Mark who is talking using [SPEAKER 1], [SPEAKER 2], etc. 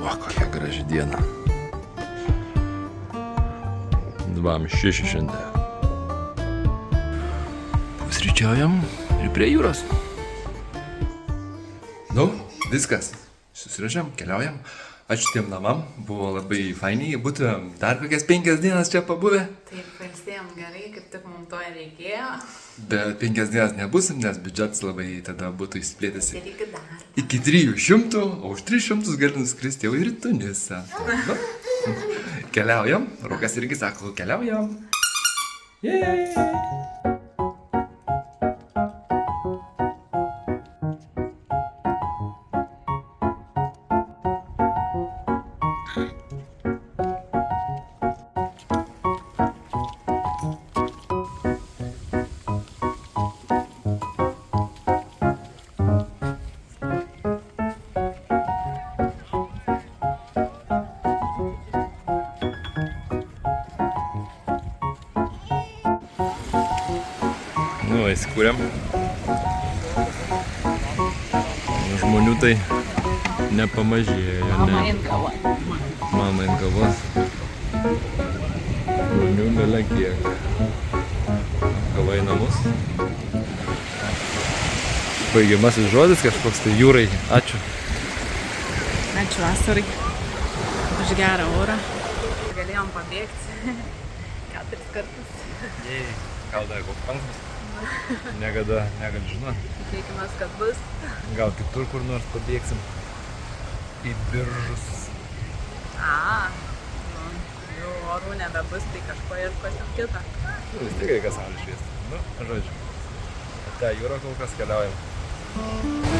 [SPEAKER 1] Kokia graži diena. 2:06 šiandien. Pusryčiaujam ir prie jūros. Viskas. Susirašėm, keliaujam. Ačiū tiem namam, buvo labai fainiai. Būtumėm dar kokias 5 dienas čia pabuvę.
[SPEAKER 2] Taip, pailsėjom gerai, kaip tik mums to reikėjo.
[SPEAKER 1] Bet 5 dienas nebusim, nes biudžetas labai tada būtų įsiplėtęs
[SPEAKER 2] Dar.
[SPEAKER 1] iki 300, o už 300 gali nuskristi jau ir į Tunisą. Keliaujam, Rokas irgi sako, keliaujam. Jej! Įsikūrėm. Žmonių tai nepamažėjo.
[SPEAKER 2] Mama ant kavos.
[SPEAKER 1] Mama ant kavos. Žmonių belekiek. Kava į namus. Baigiamasis žodis kažkoks tai jūrai. Ačiū.
[SPEAKER 2] Ačiū vasarai už gerą orą. Galėjom pabėgti 4 kartus.
[SPEAKER 1] Gal dar koks pankmas? Niekada negali žinoti.
[SPEAKER 2] Tikėkimės, kad bus.
[SPEAKER 1] Gal kitur kur nors pabėgsim. Į Biržus.
[SPEAKER 2] Jau orų nebebus, tai kažko ieškosim kitą.
[SPEAKER 1] Vis tiek reikia saulė šviesti. Žodžiu. Ta jūra kol kas keliaujam.